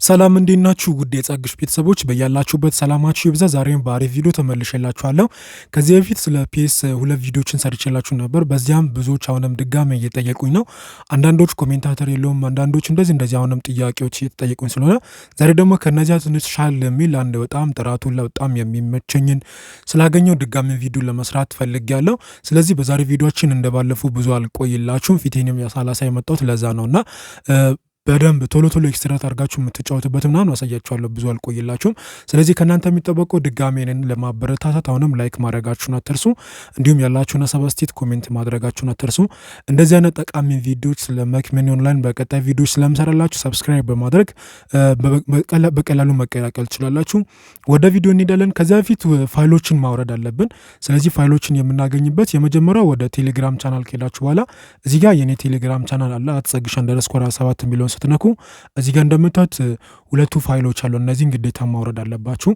ሰላም እንዴት ናችሁ? ውድ የጸግሽ ቤተሰቦች በያላችሁበት ሰላማችሁ ይብዛ። ዛሬም በአሪፍ ቪዲዮ ተመልሼላችኋለሁ። ከዚህ በፊት ስለ ፒኤስ ሁለት ቪዲዮችን ሰርቼላችሁ ነበር። በዚያም ብዙዎች አሁንም ድጋሚ እየጠየቁኝ ነው። አንዳንዶች ኮሜንታተር የለውም፣ አንዳንዶች እንደዚህ አሁንም ጥያቄዎች እየተጠየቁኝ ስለሆነ ዛሬ ደግሞ ከነዚያ ትንሽ ሻል የሚል አንድ በጣም ጥራቱን በጣም የሚመቸኝን ስላገኘው ድጋሚ ቪዲዮ ለመስራት ፈልጌያለሁ። ስለዚህ በዛሬ ቪዲዮችን እንደባለፉ ብዙ አልቆይላችሁም። ፊቴንም ያሳላሳይ መጣሁት ለዛ ነውና በደንብ ቶሎ ኤክስትራክት አድርጋችሁ የምትጫወቱበት ምናምን አሳያችኋለሁ። ብዙ አልቆይላችሁም። ስለዚህ ከእናንተ የሚጠበቀው ድጋሜ እኔን ለማበረታታት አሁንም ላይክ ማድረጋችሁን አትርሱ። እንዲሁም ያላችሁን ሀሳብ አስተያየት ኮሜንት ማድረጋችሁን አትርሱ። እንደዚህ አይነት ጠቃሚ ቪዲዮዎች ስለ መክመኒ ኦንላይን በቀጣይ ቪዲዮዎች ስለምሰራላችሁ ሰብስክራይብ በማድረግ በቀላሉ መቀላቀል ትችላላችሁ። ወደ ቪዲዮ እንሄዳለን። ከዚያ በፊት ፋይሎችን ማውረድ አለብን። ስለዚህ ፋይሎችን የምናገኝበት የመጀመሪያው ወደ ቴሌግራም ቻናል ከሄዳችሁ በኋላ እዚህ ጋር የኔ ቴሌግራም ቻናል አለ @ጸግሽ_7 የሚለውን ስትነኩ እዚህ ጋር እንደምታዩት ሁለቱ ፋይሎች አሉ። እነዚህን ግዴታ ማውረድ አለባችሁ።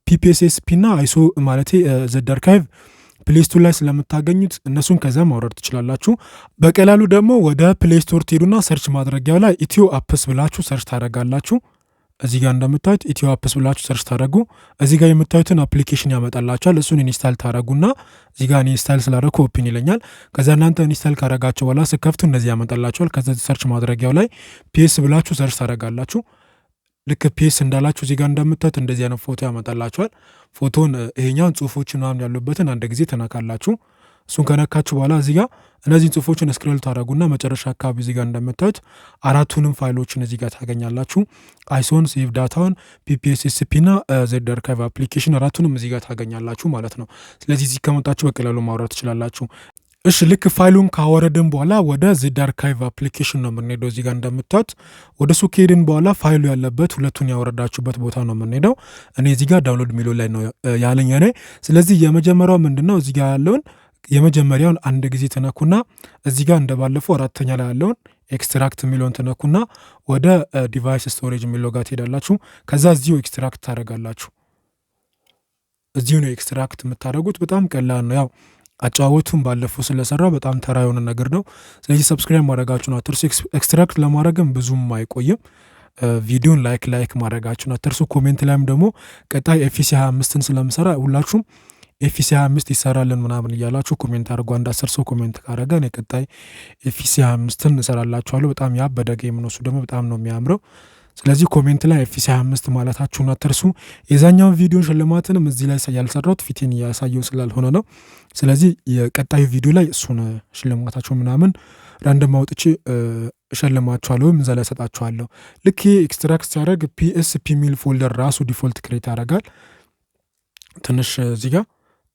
ፒፒኤስኤስፒ እና አይሶ ማለቴ ዘድ አርካይቭ ፕሌይ ስቶር ላይ ስለምታገኙት እነሱን ከዛ ማውረድ ትችላላችሁ። በቀላሉ ደግሞ ወደ ፕሌይ ስቶር ትሄዱና ሰርች ማድረጊያው ላይ ኢትዮ አፕስ ብላችሁ ሰርች ታደርጋላችሁ። እዚህ ጋር እንደምታዩት ኢትዮ አፕስ ብላችሁ ሰርች ታደርጉ እዚህ ጋር የምታዩትን አፕሊኬሽን ያመጣላችኋል። እሱን ኢንስታል ታደርጉና እዚህ ጋር ኢንስታል ስላደረኩ ኦፕን ይለኛል። ከዛ እናንተ ኢንስታል ካደረጋችሁ በኋላ ስከፍቱ እንደዚህ ያመጣላችኋል። ከዛ ሰርች ማድረጊያው ላይ ፒኤስ ብላችሁ ሰርች ታደርጋላችሁ። ልክ ፒኤስ እንዳላችሁ እዚህ ጋር እንደምታዩት እንደዚህ አይነት ፎቶ ያመጣላችኋል። ፎቶን ይሄኛውን ጽሁፎችን ምናምን ያሉበትን አንድ ጊዜ ተነካላችሁ። እሱን ከነካችሁ በኋላ እዚህ ጋር እነዚህን ጽሁፎችን ስክሮል ታደረጉና መጨረሻ አካባቢ እዚህ ጋር እንደምታዩት አራቱንም ፋይሎችን እዚህ ጋር ታገኛላችሁ። አይሶን፣ ሴቭ ዳታውን፣ ፒፒኤስኤስፒ እና ዘድ አርካይቭ አፕሊኬሽን አራቱንም እዚህ ጋር ታገኛላችሁ ማለት ነው። ስለዚህ እዚህ ከመጣችሁ በቀላሉ ማውረድ ትችላላችሁ። እሺ ልክ ፋይሉን ካወረድን በኋላ ወደ ዘድ አርካይቭ አፕሊኬሽን ነው የምንሄደው። እዚህ ጋር እንደምታዩት ወደ እሱ ከሄድን በኋላ ፋይሉ ያለበት ሁለቱን ያወረዳችሁበት ቦታ ነው የምንሄደው። እኔ እዚህ ጋር ዳውንሎድ ሚለው ላይ ነው ያለኝ እኔ። ስለዚህ የመጀመሪያው ምንድነው እዚህ ጋር ያለውን የመጀመሪያውን አንድ ጊዜ ተነኩና እዚህ ጋር እንደባለፈው አራተኛ ላይ ያለውን ኤክስትራክት የሚለውን ተነኩና ወደ ዲቫይስ ስቶሬጅ የሚለው ጋር ትሄዳላችሁ። ከዛ እዚሁ ኤክስትራክት ታደርጋላችሁ። እዚሁ ነው ኤክስትራክት የምታደርጉት። በጣም ቀላል ነው። ያው አጫወቱን ባለፈው ስለሰራ በጣም ተራ የሆነ ነገር ነው። ስለዚህ ሰብስክራይብ ማድረጋችሁን አትርሱ። ኤክስትራክት ለማድረግም ብዙም አይቆይም። ቪዲዮን ላይክ ማድረጋችሁን አትርሱ። ኮሜንት ላይም ደግሞ ቀጣይ ኤፍሲ 25ን ስለምሰራ ሁላችሁም ኤፍሲ 25 ይሰራልን ምናምን እያላችሁ ኮሜንት አድርጓ። አንድ 10 ሰው ኮሜንት ካረገ እኔ ቀጣይ ኤፍሲ 25ን እሰራላችኋለሁ። በጣም ያበደ ጌም ነው እሱ ደግሞ በጣም ነው የሚያምረው። ስለዚህ ኮሜንት ላይ ኤፍሲ 25 ማለታችሁን አትርሱ። የዛኛውን ቪዲዮን ሽልማትንም እዚህ ላይ ያልሰራሁት ፊቴን እያሳየው ስላልሆነ ነው። ስለዚህ የቀጣዩ ቪዲዮ ላይ እሱን ሽልማታችሁ ምናምን ራንደም አውጥቼ እሸልማችኋለሁ ወይም እዛ ላይ እሰጣችኋለሁ። ልክ ኤክስትራክት ሲያደርግ ፒኤስፒ ሚል ፎልደር ራሱ ዲፎልት ክሬት ያደርጋል። ትንሽ እዚህ ጋር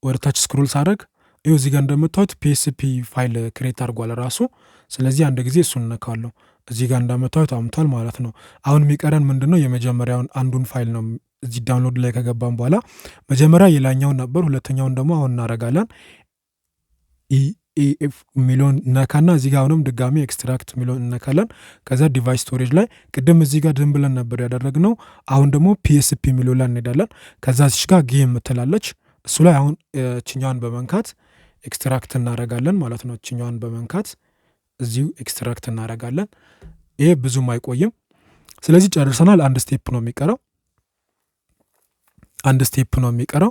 ወደ ታች ስክሮል ሳደርግ ይኸው እዚህ ጋር እንደምታዩት ፒኤስፒ ፋይል ክሬት አድርጓል ራሱ። ስለዚህ አንድ ጊዜ እሱን እነካለሁ። እዚህ ጋር እንደምታዩት አምቷል ማለት ነው። አሁን የሚቀረን ምንድነው የመጀመሪያውን አንዱን ፋይል ነው። እዚህ ዳውንሎድ ላይ ከገባን በኋላ መጀመሪያ የላኛውን ነበር፣ ሁለተኛውን ደግሞ አሁን እናደርጋለን። ኢኤፍ ሚሊዮን እነካና እዚህ ጋር አሁንም ድጋሚ ኤክስትራክት ሚሊዮን እነካለን። ከዛ ዲቫይስ ስቶሬጅ ላይ ቅድም እዚህ ጋር ድን ብለን ነበር ያደረግነው። አሁን ደግሞ ፒኤስፒ ሚሊዮን ላይ እንሄዳለን። ከዛ እዚህ ጋር ጌም ምትላለች እሱ ላይ አሁን ችኛዋን በመንካት ኤክስትራክት እናደርጋለን ማለት ነው። ችኛዋን በመንካት እዚሁ ኤክስትራክት እናደርጋለን። ይሄ ብዙም አይቆይም። ስለዚህ ጨርሰናል። አንድ ስቴፕ ነው የሚቀረው።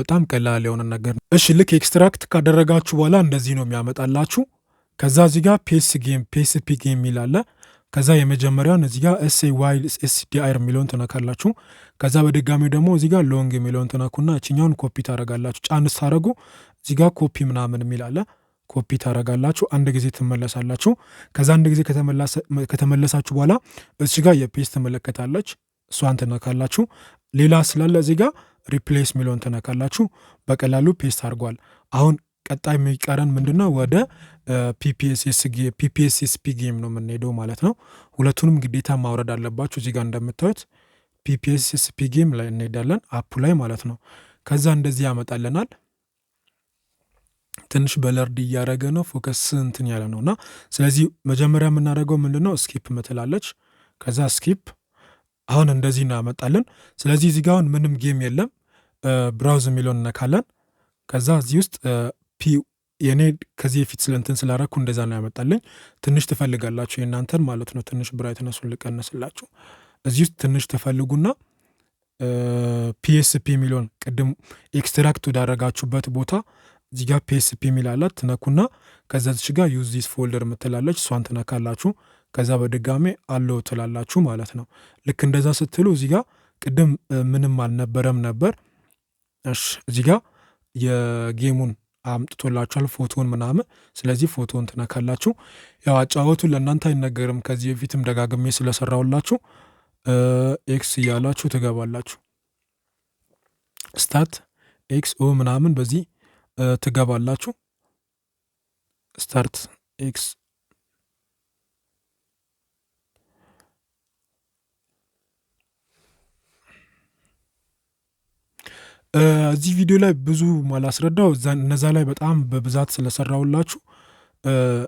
በጣም ቀላል የሆነ ነገር ነው። እሺ ልክ ኤክስትራክት ካደረጋችሁ በኋላ እንደዚህ ነው የሚያመጣላችሁ። ከዛ እዚህ ጋር ፒኤስፒ ጌም ይላል። ከዛ የመጀመሪያውን እዚህ ጋር SAYSDR የሚለውን ትነካላችሁ። ከዛ በድጋሚ ደግሞ እዚህ ጋር ሎንግ የሚለውን ትነኩና እችኛውን ኮፒ ታደርጋላችሁ። ጫን ስታደርጉ እዚህ ጋር ኮፒ ምናምን የሚል አለ። ኮፒ ታደርጋላችሁ። አንድ ጊዜ ትመለሳላችሁ። ከዛ አንድ ጊዜ ከተመለሳችሁ በኋላ እዚህ ጋር የፔስት ትመለከታለች። እሷን ትነካላችሁ። ሌላ ስላለ እዚህ ጋር ሪፕሌስ የሚለውን ትነካላችሁ። በቀላሉ ፔስት አድርጓል። አሁን ቀጣይ የሚቀረን ምንድነው ወደ ፒፒኤስኤስፒ ጌም ነው የምንሄደው ማለት ነው። ሁለቱንም ግዴታ ማውረድ አለባችሁ። እዚህ ጋር እንደምታዩት ፒፒኤስኤስፒ ጌም ላይ እንሄዳለን፣ አፑ ላይ ማለት ነው። ከዛ እንደዚህ ያመጣልናል። ትንሽ በለርድ እያደረገ ነው፣ ፎከስ እንትን ያለ ነው እና ስለዚህ መጀመሪያ የምናደርገው ምንድነው ስኪፕ ምትላለች። ከዛ ስኪፕ አሁን እንደዚህ እናመጣለን። ስለዚህ እዚህ ጋር አሁን ምንም ጌም የለም። ብራውዝ የሚለውን እነካለን። ከዛ እዚህ ውስጥ የኔ ከዚህ በፊት ስለንትን ስላረኩ እንደዛ ነው ያመጣልኝ። ትንሽ ትፈልጋላችሁ የእናንተን ማለት ነው። ትንሽ ብራይትነሱን ልቀንስላችሁ። እዚህ ውስጥ ትንሽ ትፈልጉና ፒኤስፒ የሚለውን ቅድም ኤክስትራክት ወዳረጋችሁበት ቦታ እዚህ ጋር ፒኤስፒ የሚል አላት ትነኩና ከዛ እዚህ ጋር ዩዝ ዲስ ፎልደር የምትላለች እሷን ትነካላችሁ። ከዛ በድጋሜ አለው ትላላችሁ ማለት ነው። ልክ እንደዛ ስትሉ እዚህ ጋር ቅድም ምንም አልነበረም ነበር። እሺ እዚህ ጋር የጌሙን አምጥቶላችኋል ፎቶን ምናምን። ስለዚህ ፎቶን ትነካላችሁ። ያው አጫወቱን ለእናንተ አይነገርም ከዚህ በፊትም ደጋግሜ ስለሰራውላችሁ ኤክስ እያላችሁ ትገባላችሁ። ስታርት ኤክስ ኦ ምናምን በዚህ ትገባላችሁ። ስታርት ኤክስ እዚህ ቪዲዮ ላይ ብዙ ማላስረዳው እነዛ ላይ በጣም በብዛት ስለሰራውላችሁ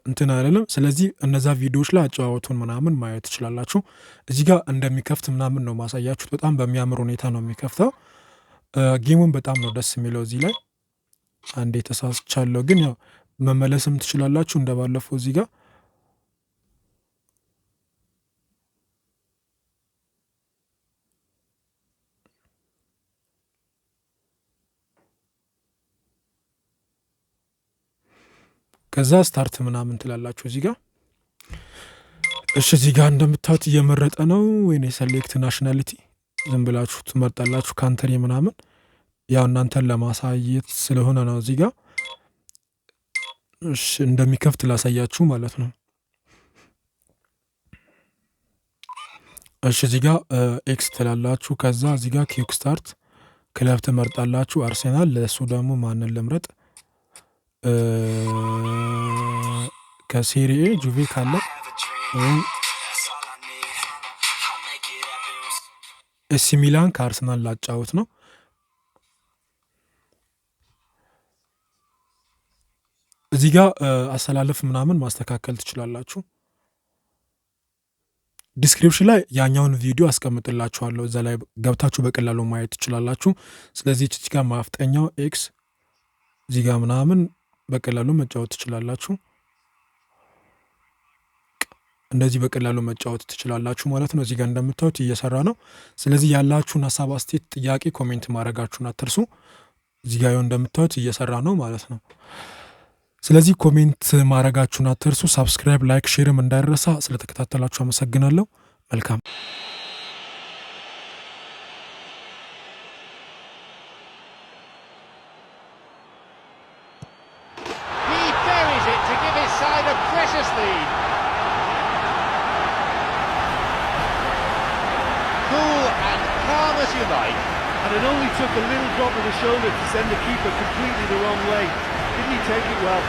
እንትን አይደለም። ስለዚህ እነዛ ቪዲዮዎች ላይ አጨዋወቱን ምናምን ማየት ትችላላችሁ። እዚህ ጋር እንደሚከፍት ምናምን ነው ማሳያችሁት። በጣም በሚያምር ሁኔታ ነው የሚከፍተው። ጌሙን በጣም ነው ደስ የሚለው። እዚህ ላይ አንዴ ተሳስቻለሁ፣ ግን ያው መመለስም ትችላላችሁ እንደባለፈው እዚህ ጋር ከዛ ስታርት ምናምን ትላላችሁ እዚህ ጋር። እሺ እዚህ ጋር እንደምታዩት እየመረጠ ነው። ወይኔ ሴሌክት ናሽናሊቲ ዝም ብላችሁ ትመርጣላችሁ። ካንትሪ ምናምን ያው እናንተን ለማሳየት ስለሆነ ነው እዚህ ጋር። እሺ እንደሚከፍት ላሳያችሁ ማለት ነው። እሺ እዚህ ጋር ኤክስ ትላላችሁ። ከዛ እዚህ ጋር ኪክ ስታርት ክለብ ትመርጣላችሁ። አርሴናል። ለእሱ ደግሞ ማንን ልምረጥ? ከሴሪኤ ጁቬ ካለ ኤሲ ሚላን ከአርሰናል ላጫወት ነው። እዚህ ጋር አሰላለፍ ምናምን ማስተካከል ትችላላችሁ። ዲስክሪፕሽን ላይ ያኛውን ቪዲዮ አስቀምጥላችኋለሁ። እዛ ላይ ገብታችሁ በቀላሉ ማየት ትችላላችሁ። ስለዚህ እዚህ ጋር ማፍጠኛው ኤክስ እዚህ ጋር ምናምን በቀላሉ መጫወት ትችላላችሁ። እንደዚህ በቀላሉ መጫወት ትችላላችሁ ማለት ነው። እዚህ ጋር እንደምታዩት እየሰራ ነው። ስለዚህ ያላችሁን ሀሳብ፣ አስተያየት፣ ጥያቄ ኮሜንት ማድረጋችሁን አትርሱ። እዚህ ጋር እንደምታዩት እየሰራ ነው ማለት ነው። ስለዚህ ኮሜንት ማድረጋችሁን አትርሱ። ሳብስክራይብ፣ ላይክ፣ ሼርም እንዳይረሳ። ስለተከታተላችሁ አመሰግናለሁ። መልካም cool and calm as you like. And it only took a little drop of the shoulder to send the keeper completely the wrong way. Didn't he take it well?